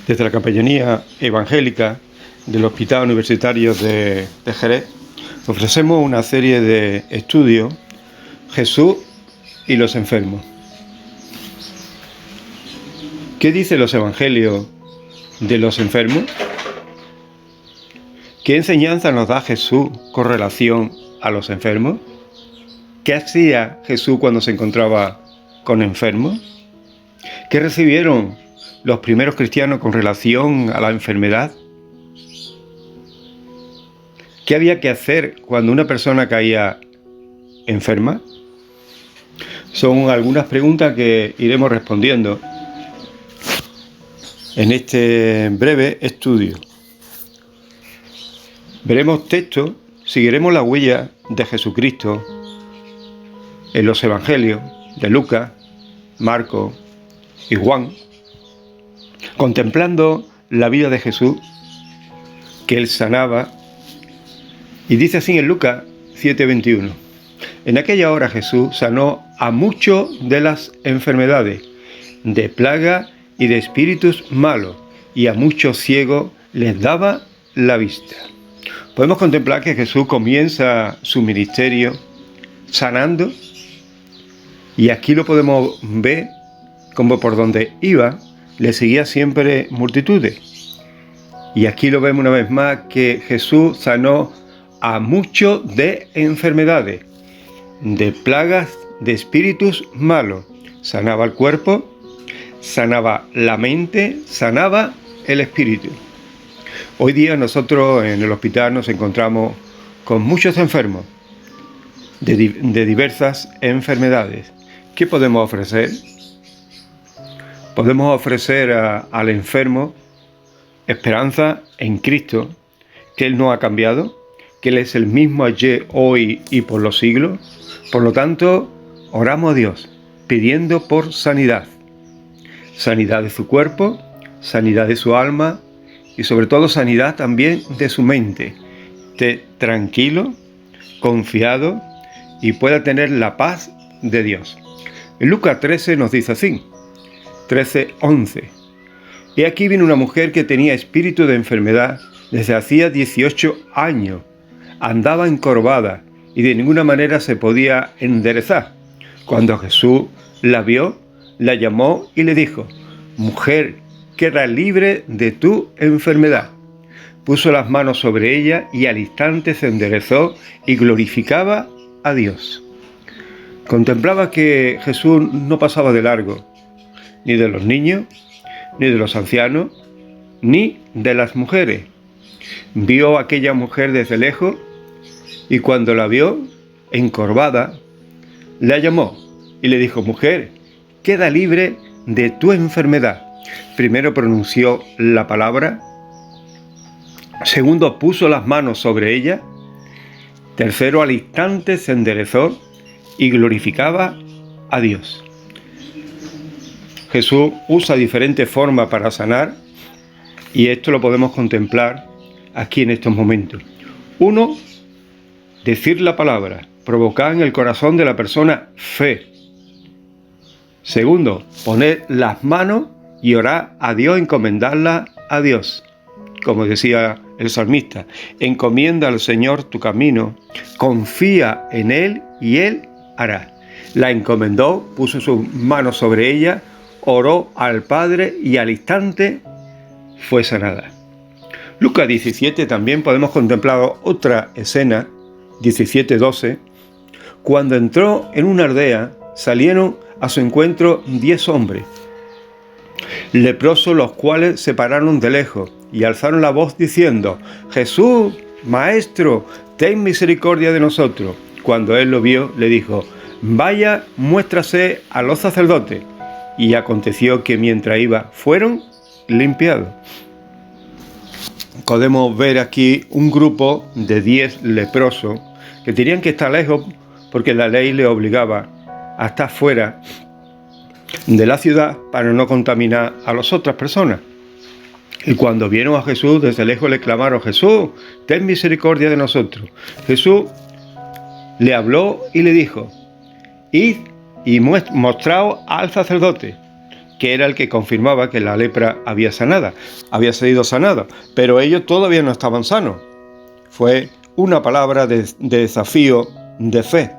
Desde la Capellanía Evangélica del Hospital Universitario de Jerez ofrecemos una serie de estudios: Jesús y los enfermos. ¿Qué dicen los evangelios de los enfermos? ¿Qué enseñanza nos da Jesús con relación a los enfermos? ¿Qué hacía Jesús cuando se encontraba con enfermos? ¿Qué recibieron los primeros cristianos con relación a la enfermedad? ¿Qué había que hacer cuando una persona caía enferma? Son algunas preguntas que iremos respondiendo en este breve estudio. Veremos textos, seguiremos la huella de Jesucristo en los evangelios de Lucas, Marcos y Juan, contemplando la vida de Jesús, que él sanaba. Y dice así en Lucas 7:21: en aquella hora Jesús sanó a muchos de las enfermedades, de plaga y de espíritus malos, y a muchos ciegos les daba la vista. Podemos contemplar que Jesús comienza su ministerio sanando, y aquí lo podemos ver como por donde iba le seguía siempre multitudes. Y aquí lo vemos una vez más, que Jesús sanó a muchos de enfermedades, de plagas, de espíritus malos. Sanaba el cuerpo, sanaba la mente, sanaba el espíritu. Hoy día nosotros en el hospital nos encontramos con muchos enfermos de diversas enfermedades. ¿Qué podemos ofrecer? Podemos ofrecer al enfermo esperanza en Cristo, que Él no ha cambiado, que Él es el mismo ayer, hoy y por los siglos. Por lo tanto, oramos a Dios pidiendo por sanidad. Sanidad de su cuerpo, sanidad de su alma y sobre todo sanidad también de su mente. Esté tranquilo, confiado y pueda tener la paz de Dios. En Lucas 13 nos dice así, 13:11: y aquí vino una mujer que tenía espíritu de enfermedad desde hacía 18 años. Andaba encorvada y de ninguna manera se podía enderezar. Cuando Jesús la vio, la llamó y le dijo: mujer, queda libre de tu enfermedad. Puso las manos sobre ella y al instante se enderezó y glorificaba a Dios. Contemplaba que Jesús no pasaba de largo, ni de los niños, ni de los ancianos, ni de las mujeres. Vio a aquella mujer desde lejos y cuando la vio encorvada, la llamó y le dijo: mujer, queda libre de tu enfermedad. Primero pronunció la palabra, segundo puso las manos sobre ella, tercero al instante se enderezó y glorificaba a Dios. Jesús usa diferentes formas para sanar, y esto lo podemos contemplar aquí en estos momentos. Uno, decir la palabra, provocar en el corazón de la persona fe. Segundo, poner las manos y orar a Dios, encomendarla a Dios. Como decía el salmista: encomienda al Señor tu camino, confía en Él y Él hará. La encomendó, puso sus manos sobre ella, oró al Padre y al instante fue sanada. Lucas 17 también podemos contemplar otra escena, 17:12. Cuando entró en una aldea, salieron a su encuentro 10 hombres leprosos, los cuales se pararon de lejos y alzaron la voz diciendo: Jesús, Maestro, ten misericordia de nosotros. Cuando él lo vio, le dijo: vaya, muéstrase a los sacerdotes. Y aconteció que mientras iba, fueron limpiados. Podemos ver aquí un grupo de 10 leprosos que tenían que estar lejos porque la ley les obligaba a estar fuera de la ciudad para no contaminar a las otras personas. Y cuando vieron a Jesús, desde lejos le clamaron: Jesús, ten misericordia de nosotros. Jesús le habló y le dijo: id y mostraos al sacerdote. que era el que confirmaba que la lepra había sido sanada, pero ellos todavía no estaban sanos. Fue una palabra de desafío de fe.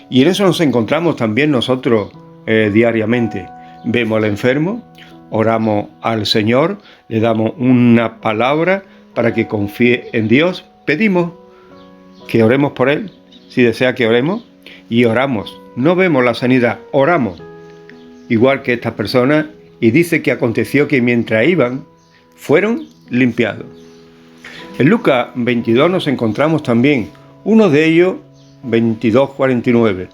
Y en eso nos encontramos también nosotros diariamente. Vemos al enfermo, oramos al Señor, le damos una palabra para que confíe en Dios, pedimos que oremos por él, si desea que oremos, y oramos. No vemos la sanidad, oramos, igual que estas personas, y dice que aconteció que mientras iban, fueron limpiados. En Lucas 22 nos encontramos también, uno de ellos, 22:49,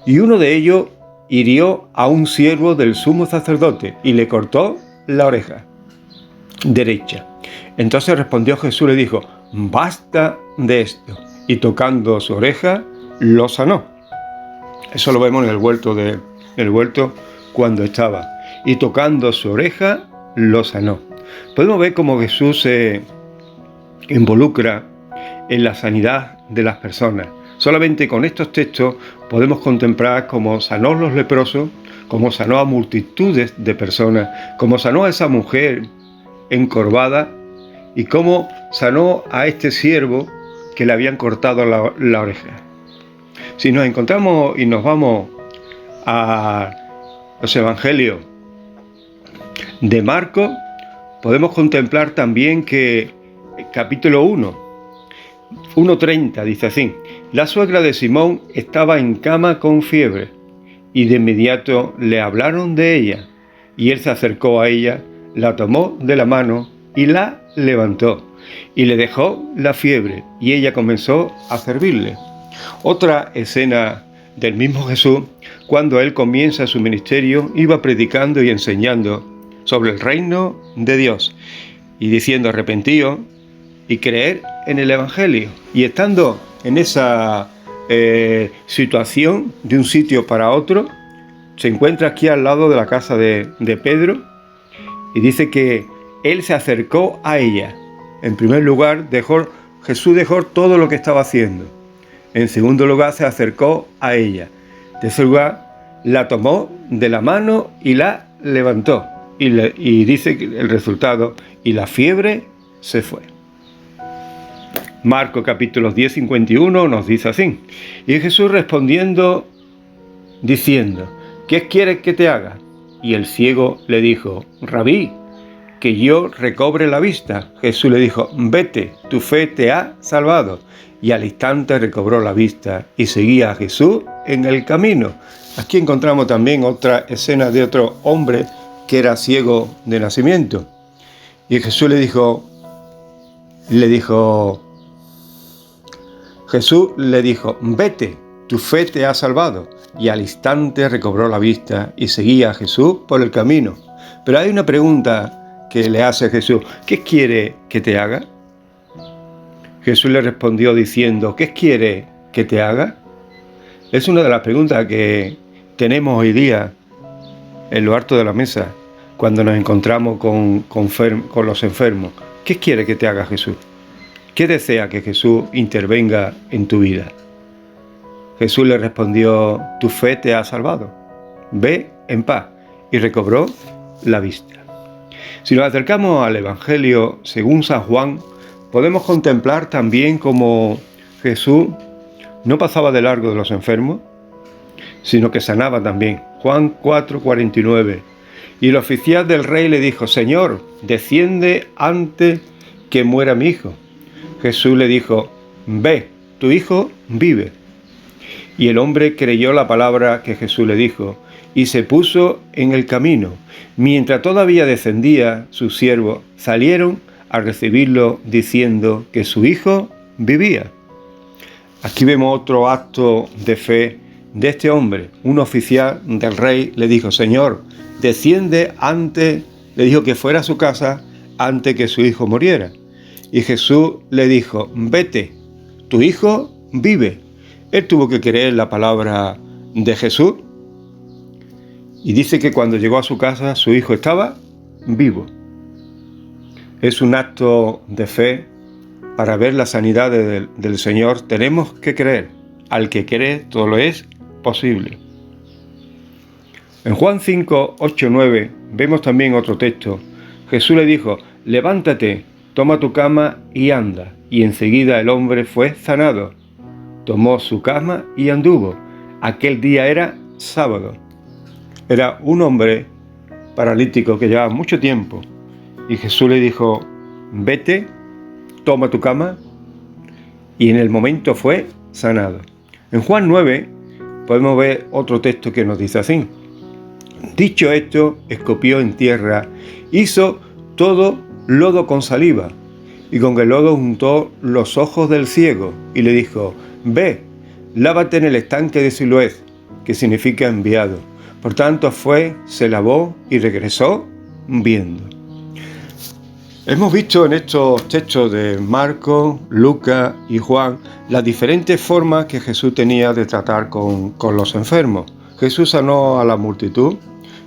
y uno de ellos hirió a un siervo del sumo sacerdote y le cortó la oreja derecha. Entonces respondió Jesús y le dijo: basta de esto. Y tocando su oreja, lo sanó. Eso lo vemos en el huerto cuando estaba. Y tocando su oreja, lo sanó. Podemos ver cómo Jesús se involucra en la sanidad de las personas. Solamente con estos textos podemos contemplar cómo sanó a los leprosos, cómo sanó a multitudes de personas, cómo sanó a esa mujer encorvada y cómo sanó a este siervo que le habían cortado la oreja. Si nos encontramos y nos vamos a los evangelios de Marcos, podemos contemplar también que capítulo 1:30 dice así: la suegra de Simón estaba en cama con fiebre, y de inmediato le hablaron de ella, y él se acercó a ella, la tomó de la mano y la levantó, y le dejó la fiebre, y ella comenzó a servirle. Otra escena del mismo Jesús, cuando él comienza su ministerio, iba predicando y enseñando sobre el reino de Dios, y diciendo: arrepentíos y creer en el Evangelio. Y estando en esa situación de un sitio para otro, se encuentra aquí al lado de la casa de Pedro, y dice que él se acercó a ella. En primer lugar, Jesús dejó todo lo que estaba haciendo. En segundo lugar, se acercó a ella. En tercer lugar, la tomó de la mano y la levantó. Y dice que el resultado, y la fiebre se fue. Marcos capítulo 10:51 nos dice así: y Jesús respondiendo, diciendo: ¿qué quieres que te haga? Y el ciego le dijo: Rabí, que yo recobre la vista. Jesús le dijo: vete, tu fe te ha salvado. Y al instante recobró la vista y seguía a Jesús en el camino. Aquí encontramos también otra escena de otro hombre que era ciego de nacimiento. Y Jesús Jesús le dijo: vete, tu fe te ha salvado. Y al instante recobró la vista y seguía a Jesús por el camino. Pero hay una pregunta que le hace Jesús: ¿qué quiere que te haga? Jesús le respondió diciendo: ¿qué quiere que te haga? Es una de las preguntas que tenemos hoy día en lo alto de la mesa cuando nos encontramos con los enfermos. ¿Qué quiere que te haga Jesús? ¿Qué desea que Jesús intervenga en tu vida? Jesús le respondió: tu fe te ha salvado. Ve en paz. Y recobró la vista. Si nos acercamos al Evangelio según San Juan, podemos contemplar también cómo Jesús no pasaba de largo de los enfermos, sino que sanaba también. Juan 4:49. Y el oficial del rey le dijo: Señor, desciende antes que muera mi hijo. Jesús le dijo: ve, tu hijo vive. Y el hombre creyó la palabra que Jesús le dijo, y se puso en el camino. Mientras todavía descendía, sus siervos salieron a recibirlo, diciendo que su hijo vivía. Aquí vemos otro acto de fe de este hombre. Un oficial del rey le dijo: Señor, desciende antes, le dijo que fuera a su casa antes que su hijo muriera. Y Jesús le dijo: vete, tu hijo vive. Él tuvo que creer la palabra de Jesús. Y dice que cuando llegó a su casa, su hijo estaba vivo. Es un acto de fe. Para ver la sanidad del Señor tenemos que creer. Al que cree, todo lo es posible. En Juan 5:8-9 vemos también otro texto. Jesús le dijo: levántate, toma tu cama y anda. Y enseguida el hombre fue sanado. Tomó su cama y anduvo. Aquel día era sábado. Era un hombre paralítico que llevaba mucho tiempo. Y Jesús le dijo: vete, toma tu cama. Y en el momento fue sanado. En Juan 9 podemos ver otro texto que nos dice así: dicho esto, escupió en tierra, hizo todo lodo con saliva, y con el lodo untó los ojos del ciego, y le dijo: ve, lávate en el estanque de Siloé, que significa enviado. Por tanto fue, se lavó y regresó viendo. Hemos visto en estos textos de Marcos, Lucas y Juan las diferentes formas que Jesús tenía de tratar con los enfermos. Jesús sanó a la multitud,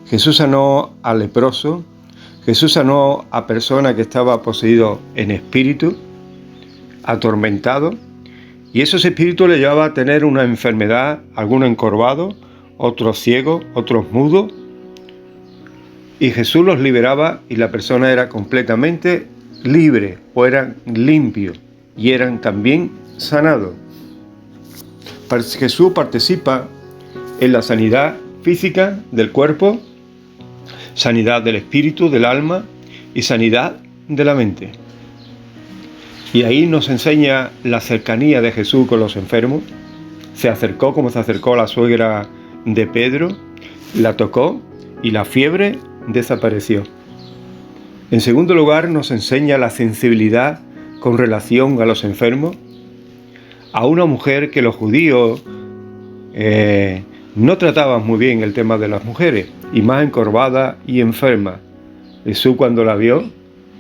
Jesús sanó al leproso, Jesús sanó a personas que estaban poseídos en espíritu, atormentados, y esos espíritus le llevaban a tener una enfermedad, algunos encorvados, otros ciegos, otros mudos, y Jesús los liberaba y la persona era completamente libre o eran limpios y eran también sanados. Jesús participa en la sanidad física del cuerpo, sanidad del espíritu, del alma y sanidad de la mente. Y ahí nos enseña la cercanía de Jesús con los enfermos. Se acercó como se acercó la suegra de Pedro, la tocó y la fiebre desapareció. En segundo lugar, nos enseña la sensibilidad con relación a los enfermos. A una mujer que los judíos no trataban muy bien el tema de las mujeres, y más encorvada y enferma. Jesús, cuando la vio,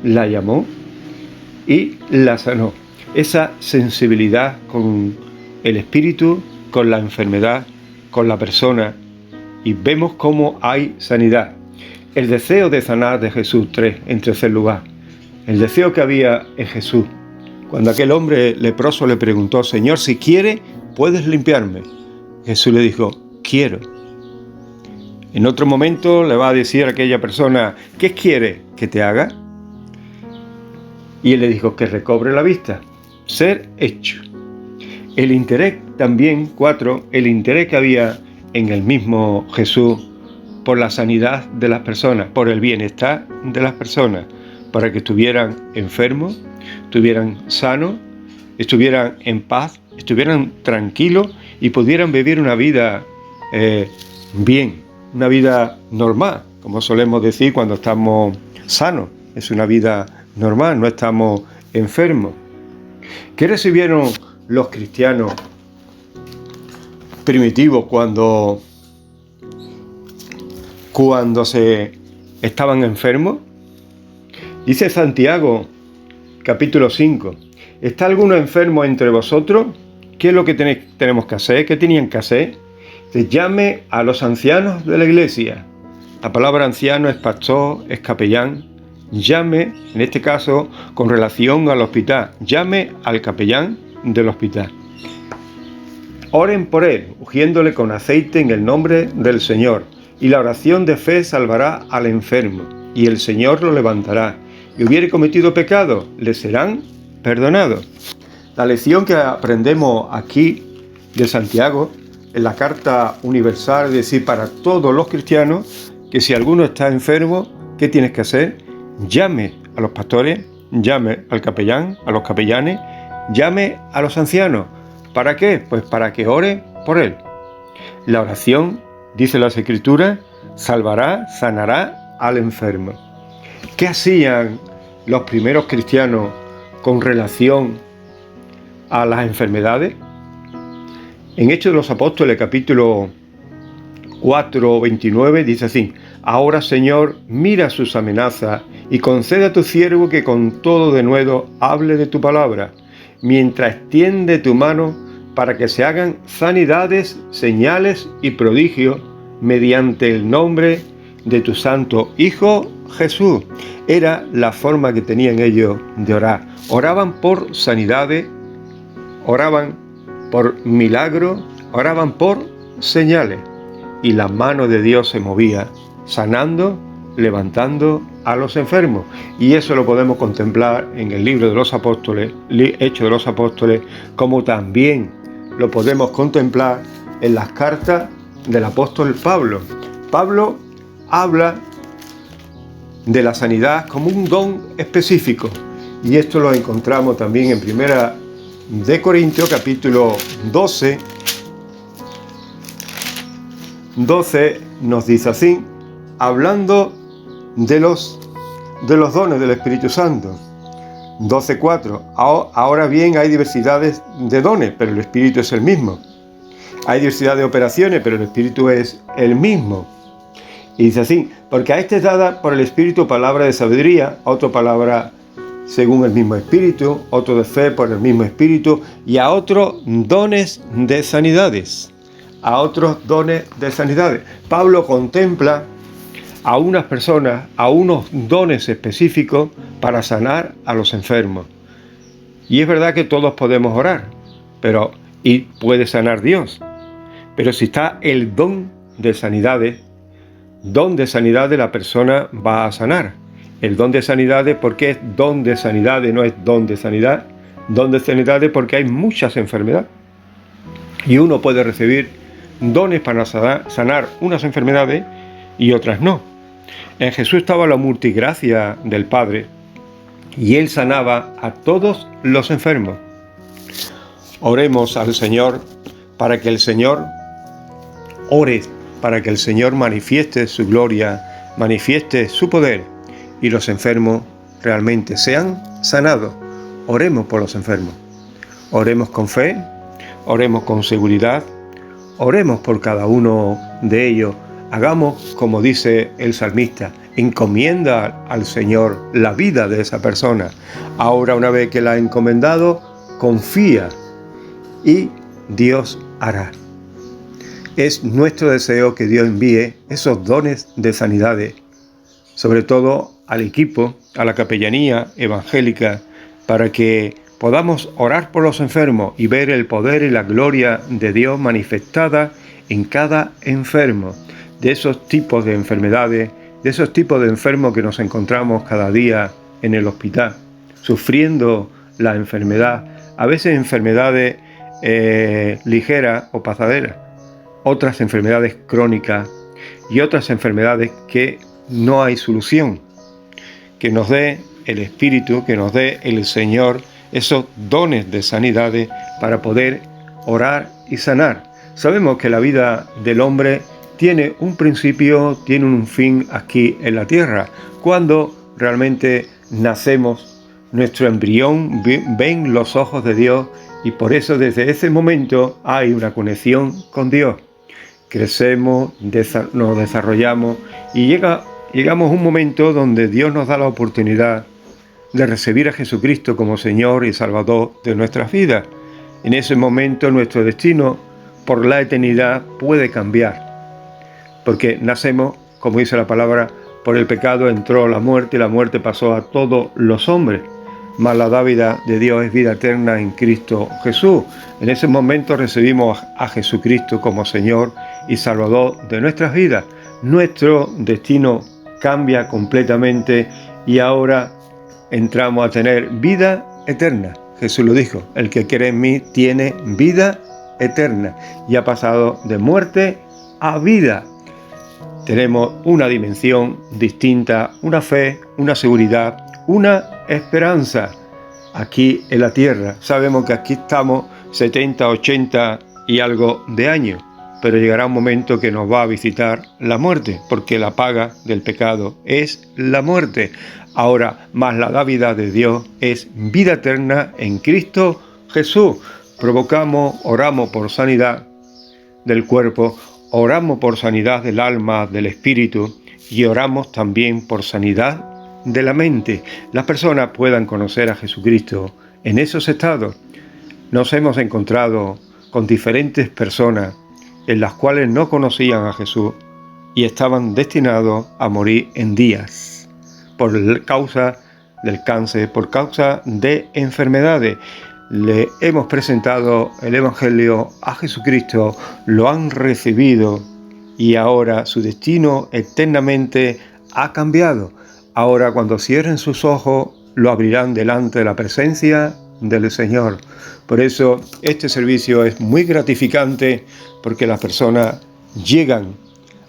la llamó y la sanó. Esa sensibilidad con el espíritu, con la enfermedad, con la persona, y vemos cómo hay sanidad. El deseo de sanar de Jesús, en tercer lugar, el deseo que había en Jesús. Cuando aquel hombre leproso le preguntó: Señor, si quieres, puedes limpiarme. Jesús le dijo: quiero. En otro momento le va a decir a aquella persona: ¿qué quiere que te haga? Y él le dijo: que recobre la vista. Ser hecho. El interés también, 4, el interés que había en el mismo Jesús por la sanidad de las personas, por el bienestar de las personas, para que estuvieran enfermos, estuvieran sanos, estuvieran en paz, estuvieran tranquilos y pudieran vivir una vida bien, una vida normal, como solemos decir cuando estamos sanos. Es una vida normal, no estamos enfermos. ¿Qué recibieron los cristianos primitivos cuando se estaban enfermos? Dice Santiago, capítulo 5, ¿está alguno enfermo entre vosotros? ¿Qué es lo que tenemos que hacer? ¿Qué tenían que hacer? Se llame a los ancianos de la iglesia. La palabra anciano es pastor, es capellán. Llame, en este caso, con relación al hospital, llame al capellán del hospital. Oren por él, ungiéndole con aceite en el nombre del Señor. Y la oración de fe salvará al enfermo, y el Señor lo levantará. Y hubiere cometido pecado, le serán perdonados. La lección que aprendemos aquí de Santiago, en la carta universal, es decir, para todos los cristianos, que si alguno está enfermo, ¿qué tienes que hacer? Llame a los pastores, llame al capellán, a los capellanes, llame a los ancianos. ¿Para qué? Pues para que ore por él. La oración, dice las Escrituras, salvará, sanará al enfermo. ¿Qué hacían los primeros cristianos con relación a las enfermedades? En Hechos de los Apóstoles, capítulo 4, 29, dice así: Ahora, Señor, mira sus amenazas y concede a tu siervo que con todo denuedo hable de tu palabra, mientras extiende tu mano para que se hagan sanidades, señales y prodigios mediante el nombre de tu santo Hijo Jesús. Era la forma que tenían ellos de orar. Oraban por sanidades, oraban por milagros, oraban por señales. Y la mano de Dios se movía, sanando levantando a los enfermos. Y eso lo podemos contemplar en el libro de los Apóstoles, Hechos de los Apóstoles, como también lo podemos contemplar en las cartas del apóstol Pablo. Pablo habla de la sanidad como un don específico, y esto lo encontramos también en Primera de Corintios, capítulo 12 nos dice así, hablando de los dones del Espíritu Santo. 12:4. Ahora bien, hay diversidades de dones, pero el Espíritu es el mismo. Hay diversidad de operaciones, pero el Espíritu es el mismo. Y dice así, porque a este es dada por el Espíritu palabra de sabiduría, a otro palabra según el mismo Espíritu, otro de fe por el mismo Espíritu, y a otros dones de sanidades. A otros dones de sanidades. Pablo contempla a unas personas, a unos dones específicos para sanar a los enfermos. Y es verdad que todos podemos orar, y puede sanar Dios. Pero si está el don de sanidades, la persona va a sanar. El don de sanidades, ¿por qué es don de sanidades? No es don de sanidad. Don de sanidades porque hay muchas enfermedades. Y uno puede recibir dones para sanar unas enfermedades y otras no. En Jesús estaba la multigracia del Padre y Él sanaba a todos los enfermos. Oremos al Señor para que el Señor manifieste su gloria, manifieste su poder y los enfermos realmente sean sanados. Oremos por los enfermos. Oremos con fe, oremos con seguridad, oremos por cada uno de ellos. Hagamos como dice el salmista, encomienda al Señor la vida de esa persona. Ahora, una vez que la ha encomendado, confía y Dios hará. Es nuestro deseo que Dios envíe esos dones de sanidades, sobre todo al equipo, a la capellanía evangélica, para que podamos orar por los enfermos y ver el poder y la gloria de Dios manifestada en cada enfermo. De esos tipos de enfermedades, de esos tipos de enfermos que nos encontramos cada día en el hospital, sufriendo la enfermedad, a veces enfermedades ligeras o pasaderas, otras enfermedades crónicas y otras enfermedades que no hay solución. Que nos dé el Espíritu, que nos dé el Señor esos dones de sanidades para poder orar y sanar. Sabemos que la vida del hombre tiene un principio, tiene un fin aquí en la tierra. Cuando realmente nacemos, nuestro embrión ven los ojos de Dios y por eso desde ese momento hay una conexión con Dios. Crecemos, nos desarrollamos y llegamos a un momento donde Dios nos da la oportunidad de recibir a Jesucristo como Señor y Salvador de nuestras vidas. En ese momento nuestro destino por la eternidad puede cambiar. Porque nacemos, como dice la palabra, por el pecado entró la muerte y la muerte pasó a todos los hombres. Mas la dádiva de Dios es vida eterna en Cristo Jesús. En ese momento recibimos a Jesucristo como Señor y Salvador de nuestras vidas. Nuestro destino cambia completamente y ahora entramos a tener vida eterna. Jesús lo dijo, el que cree en mí tiene vida eterna y ha pasado de muerte a vida. Tenemos una dimensión distinta, una fe, una seguridad, una esperanza aquí en la tierra. Sabemos que aquí estamos 70, 80 y algo de años, pero llegará un momento que nos va a visitar la muerte, porque la paga del pecado es la muerte. Ahora, más la dádiva de Dios es vida eterna en Cristo Jesús. Oramos por sanidad del cuerpo, oramos por sanidad del alma, del espíritu y oramos también por sanidad de la mente. Las personas puedan conocer a Jesucristo en esos estados. Nos hemos encontrado con diferentes personas en las cuales no conocían a Jesús y estaban destinados a morir en días por causa del cáncer, por causa de enfermedades. Le hemos presentado el Evangelio a Jesucristo, lo han recibido y ahora su destino eternamente ha cambiado. Ahora cuando cierren sus ojos, lo abrirán delante de la presencia del Señor. Por eso este servicio es muy gratificante, porque las personas llegan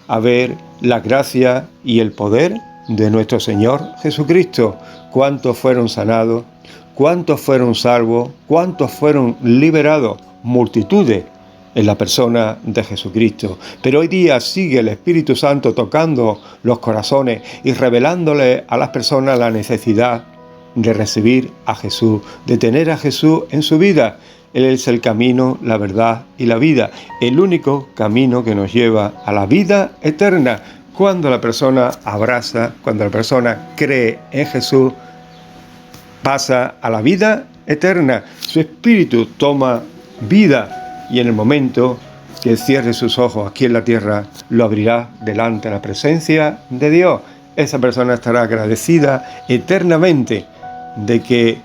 a ver la gracia y el poder de nuestro Señor Jesucristo. Cuántos fueron sanados, cuántos fueron salvos, cuántos fueron liberados, multitudes en la persona de Jesucristo. Pero hoy día sigue el Espíritu Santo tocando los corazones y revelándole a las personas la necesidad de recibir a Jesús, de tener a Jesús en su vida. Él es el camino, la verdad y la vida, el único camino que nos lleva a la vida eterna. Cuando la persona abraza, cuando la persona cree en Jesús, pasa a la vida eterna. Su espíritu toma vida y en el momento que cierre sus ojos aquí en la tierra, lo abrirá delante de la presencia de Dios. Esa persona estará agradecida eternamente de que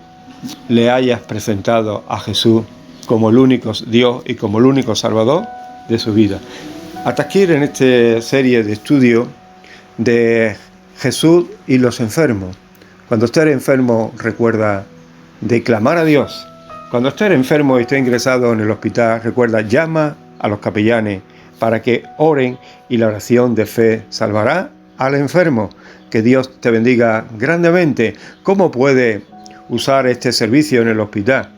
le hayas presentado a Jesús como el único Dios y como el único Salvador de su vida. Hasta aquí en esta serie de estudio de Jesús y los enfermos. Cuando estés enfermo, recuerda de clamar a Dios. Cuando estés enfermo y estés ingresado en el hospital, recuerda, llama a los capellanes para que oren y la oración de fe salvará al enfermo. Que Dios te bendiga grandemente. ¿Cómo puede usar este servicio en el hospital?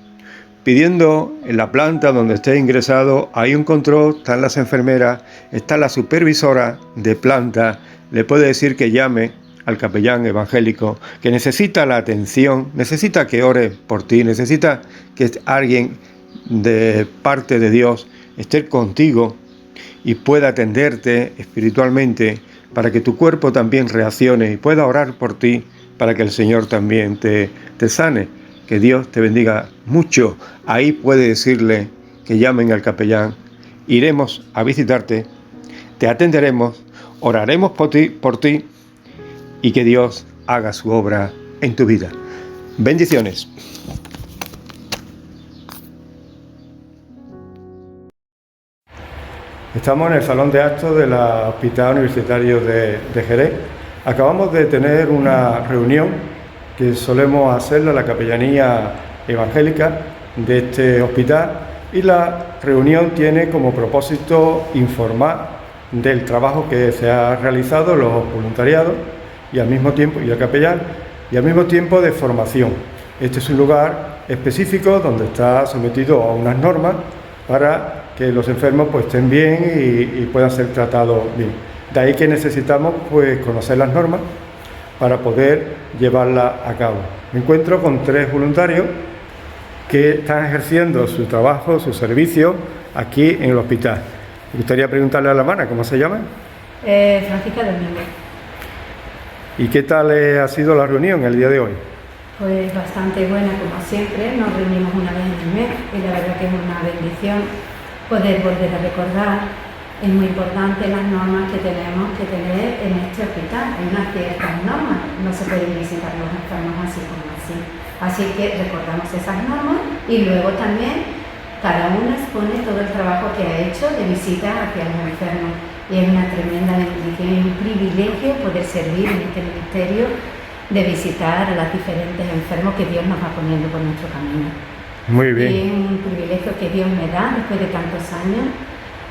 Pidiendo en la planta donde esté ingresado, hay un control, están las enfermeras, está la supervisora de planta, le puede decir que llame al capellán evangélico, que necesita la atención, necesita que ore por ti, necesita que alguien de parte de Dios esté contigo y pueda atenderte espiritualmente para que tu cuerpo también reaccione y pueda orar por ti para que el Señor también te sane. Que Dios te bendiga mucho. Ahí puede decirle que llamen al capellán. Iremos a visitarte, te atenderemos, oraremos por ti y que Dios haga su obra en tu vida. Bendiciones. Estamos en el salón de actos del Hospital Universitario de Jerez. Acabamos de tener una reunión que solemos hacerla la capellanía evangélica de este hospital, y la reunión tiene como propósito informar del trabajo que se ha realizado, los voluntariados y al mismo tiempo, y el capellán, y al mismo tiempo de formación. Este es un lugar específico donde está sometido a unas normas para que los enfermos pues estén bien y puedan ser tratados bien. De ahí que necesitamos pues conocer las normas para poder llevarlas a cabo. Me encuentro con 3 voluntarios que están ejerciendo su trabajo, su servicio aquí en el hospital. Me gustaría preguntarle a la hermana, ¿cómo se llama? Francisca Domínguez. ¿Y qué tal ha sido la reunión el día de hoy? Pues bastante buena, como siempre. Nos reunimos una vez en el mes y la verdad que es una bendición poder volver a recordar. Es muy importante las normas que tenemos que tener en este hospital. Hay unas ciertas normas, no se pueden visitar los enfermos así como así. Así que recordamos esas normas y luego también cada uno expone todo el trabajo que ha hecho de visita hacia los enfermos. Y es una tremenda bendición y un privilegio poder servir en este ministerio de visitar a los diferentes enfermos que Dios nos va poniendo por nuestro camino. Muy bien. Y es un privilegio que Dios me da después de tantos años.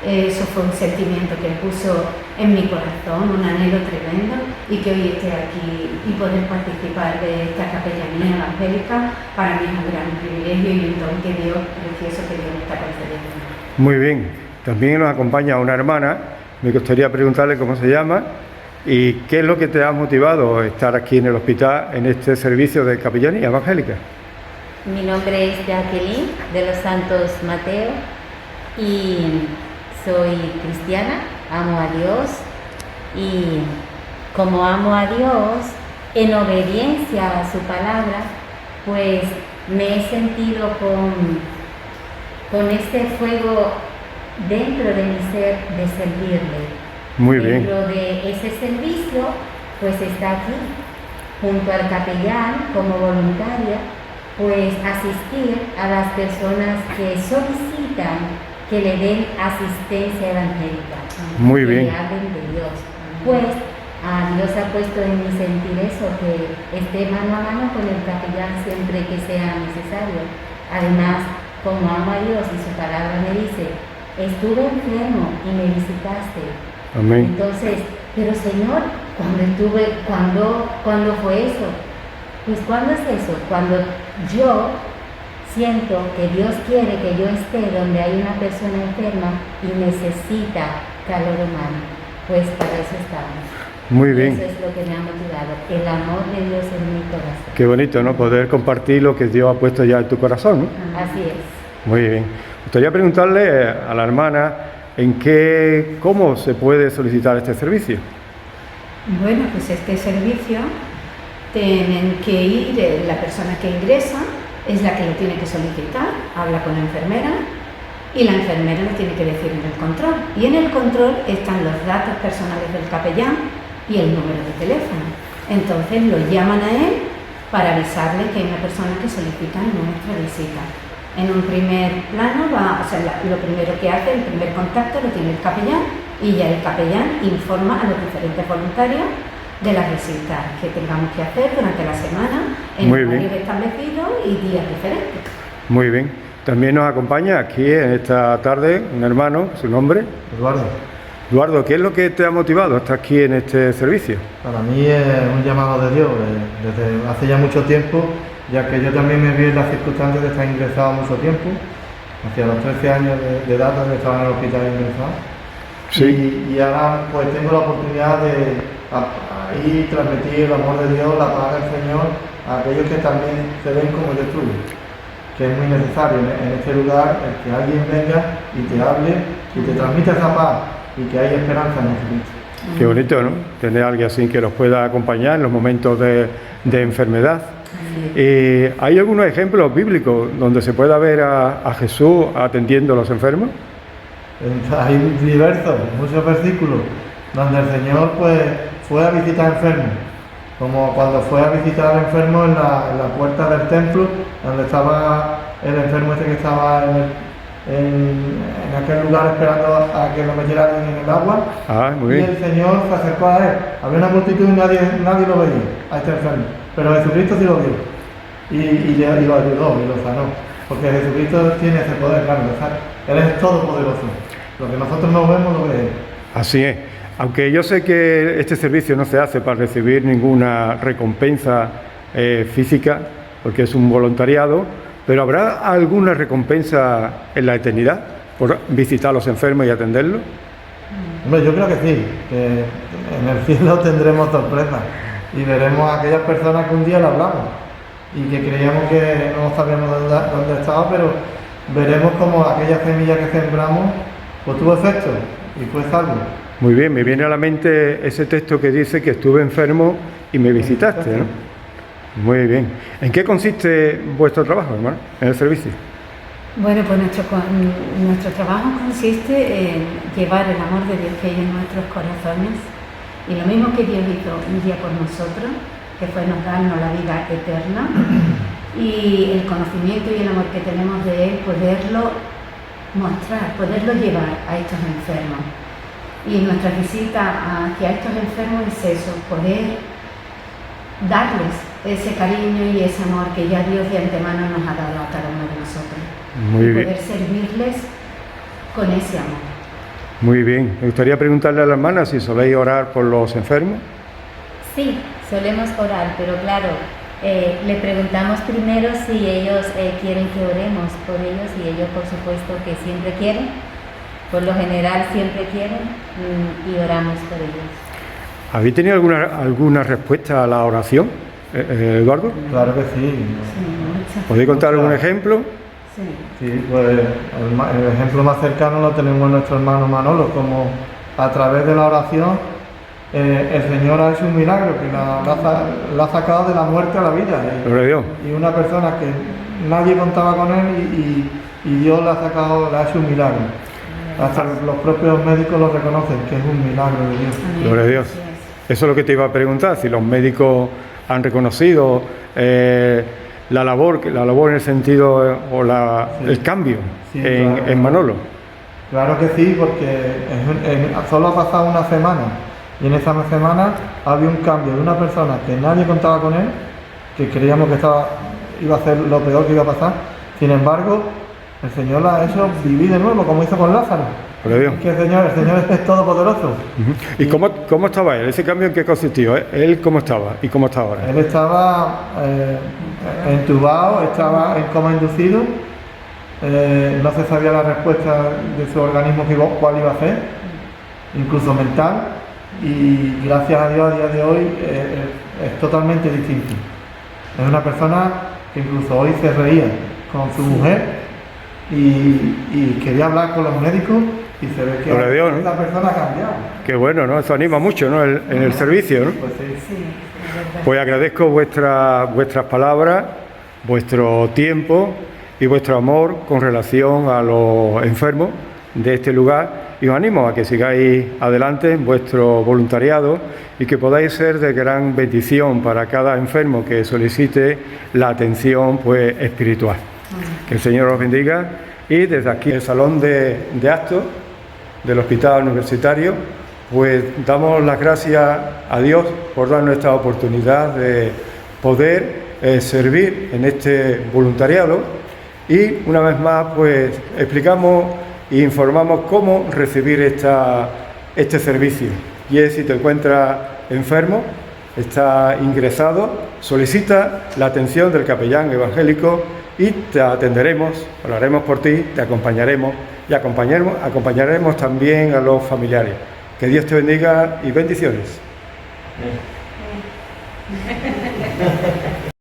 Eso fue un sentimiento que puso en mi corazón, un anhelo tremendo, y que hoy esté aquí y poder participar de esta capellanía evangélica, para mí es un gran privilegio y un don que Dios, precioso que Dios me está concediendo. Muy bien. También nos acompaña una hermana. Me gustaría preguntarle cómo se llama y qué es lo que te ha motivado a estar aquí en el hospital en este servicio de capellanía evangélica. Mi nombre es Jacqueline de los Santos Mateo y soy cristiana, amo a Dios, y como amo a Dios, en obediencia a su palabra, pues me he sentido con este fuego dentro de mi ser de servirle. Muy bien. Dentro de ese servicio, pues está aquí, junto al capellán como voluntaria, pues asistir a las personas que solicitan que le den asistencia evangélica. Muy que bien. le hablen de Dios. Pues Dios ha puesto en mi sentir eso, que esté mano a mano con el capellán siempre que sea necesario. Además, como amo a Dios y su palabra me dice, estuve enfermo y me visitaste. Amén. Entonces, pero Señor, ¿cuándo fue eso? Pues ¿cuándo es eso? Cuando yo siento que Dios quiere que yo esté donde hay una persona enferma y necesita calor humano. Pues para eso estamos. Muy bien. Eso es lo que me ha motivado, el amor de Dios en mi corazón. Qué bonito, ¿no? Poder compartir lo que Dios ha puesto ya en tu corazón, ¿no? Así es. Muy bien. Me gustaría preguntarle a la hermana cómo se puede solicitar este servicio. Bueno, pues este servicio tienen que ir, la persona que ingresa es la que lo tiene que solicitar, habla con la enfermera y la enfermera lo tiene que decir en el control. Y en el control están los datos personales del capellán y el número de teléfono. Entonces lo llaman a él para avisarle que hay una persona que solicita nuestra visita. En un primer plano lo primero que hace, el primer contacto lo tiene el capellán y ya el capellán informa a los diferentes voluntarios de las visitas que tengamos que hacer durante la semana en horarios establecidos y días diferentes. Muy bien. También nos acompaña aquí en esta tarde un hermano, su nombre. Eduardo. Eduardo, ¿qué es lo que te ha motivado a estar aquí en este servicio? Para mí es un llamado de Dios, desde hace ya mucho tiempo, ya que yo también me vi en las circunstancias de estar ingresado mucho tiempo, hacia los 13 años de edad donde estaba en el hospital ingresado. Sí. Y ahora pues tengo la oportunidad de ir transmitir el amor de Dios, la paz del Señor a aquellos que también se ven como yo estuve, que es muy necesario en este lugar el que alguien venga y te hable y te transmita esa paz y que hay esperanza en Jesucristo. Qué bonito, ¿no? Tener a alguien así que nos pueda acompañar en los momentos de enfermedad. ¿Hay algunos ejemplos bíblicos donde se pueda ver a Jesús atendiendo a los enfermos? Hay diversos, muchos versículos donde el Señor pues fue a visitar enfermos, como cuando fue a visitar al enfermo en la puerta del templo, donde estaba el enfermo este que estaba en aquel lugar esperando a que lo metieran en el agua. Muy bien. Y el Señor se acercó a él. Había una multitud y nadie lo veía, a este enfermo, pero Jesucristo sí lo vio y lo ayudó y lo sanó, porque Jesucristo tiene ese poder, claro, Él es todopoderoso. Lo que nosotros no vemos lo ve Él. Así es. Aunque yo sé que este servicio no se hace para recibir ninguna recompensa física, porque es un voluntariado, pero ¿habrá alguna recompensa en la eternidad por visitar a los enfermos y atenderlos? Hombre, yo creo que sí, que en el cielo tendremos sorpresas y veremos a aquellas personas que un día le hablamos y que creíamos que no sabíamos dónde estaba, pero veremos como aquella semilla que sembramos pues tuvo efecto y fue salvo. Muy bien, me viene a la mente ese texto que dice que estuve enfermo y me visitaste, ¿no? Muy bien. ¿En qué consiste vuestro trabajo, hermano, en el servicio? Bueno, pues nuestro trabajo consiste en llevar el amor de Dios que hay en nuestros corazones y lo mismo que Dios hizo un día por nosotros, que fue darnos la vida eterna y el conocimiento y el amor que tenemos de Él, poderlo mostrar, poderlo llevar a estos enfermos. Y nuestra visita hacia estos enfermos es eso, poder darles ese cariño y ese amor que ya Dios de antemano nos ha dado a cada uno de nosotros. Muy bien. Poder servirles con ese amor. Muy bien. Me gustaría preguntarle a la hermana si soléis orar por los enfermos. Sí, solemos orar, pero claro, le preguntamos primero si ellos quieren que oremos por ellos y ellos por supuesto que siempre quieren. Por lo general siempre quieren y oramos por ellos. ¿Habéis tenido alguna respuesta a la oración, Eduardo? Claro que sí. ¿Podéis contar algún ejemplo? Sí, pues el ejemplo más cercano lo tenemos en nuestro hermano Manolo, como a través de la oración el Señor ha hecho un milagro, que la ha sacado de la muerte a la vida. Y una persona que nadie contaba con él y Dios le ha hecho un milagro. Hasta los propios médicos lo reconocen, que es un milagro de Dios. Gloria a Dios. Eso es lo que te iba a preguntar, si los médicos han reconocido la labor en el sentido el cambio en Manolo. Claro que sí, porque solo ha pasado una semana Y en esa semana había un cambio de una persona que nadie contaba con él, que creíamos que iba a ser lo peor que iba a pasar. Sin embargo, el Señor la ha hecho vivir de nuevo, como hizo con Lázaro. Que el Señor es todopoderoso. ¿Y cómo estaba él? ¿Ese cambio en qué consistió? ¿Él cómo estaba y cómo está ahora? Él estaba entubado, estaba en coma inducido, no se sabía la respuesta de su organismo cuál iba a ser, incluso mental, y gracias a Dios a día de hoy es totalmente distinto. Es una persona que incluso hoy se reía con su mujer y quería hablar con los médicos. Y se ve que Dios, ¿no? Esa persona ha cambiado. Qué bueno, ¿no? Eso anima mucho, ¿no? En el servicio, ¿no? Pues sí. Pues agradezco vuestras palabras, vuestro tiempo y vuestro amor con relación a los enfermos de este lugar, y os animo a que sigáis adelante en vuestro voluntariado y que podáis ser de gran bendición para cada enfermo que solicite la atención pues espiritual. Que el Señor os bendiga. Y desde aquí, el salón de actos del Hospital Universitario, pues damos las gracias a Dios por darnos esta oportunidad de poder servir en este voluntariado, y una vez más pues explicamos e informamos cómo recibir este servicio. Y es, si te encuentras enfermo, está ingresado, solicita la atención del capellán evangélico y te atenderemos, hablaremos por ti, te acompañaremos y acompañaremos también a los familiares. Que Dios te bendiga y bendiciones.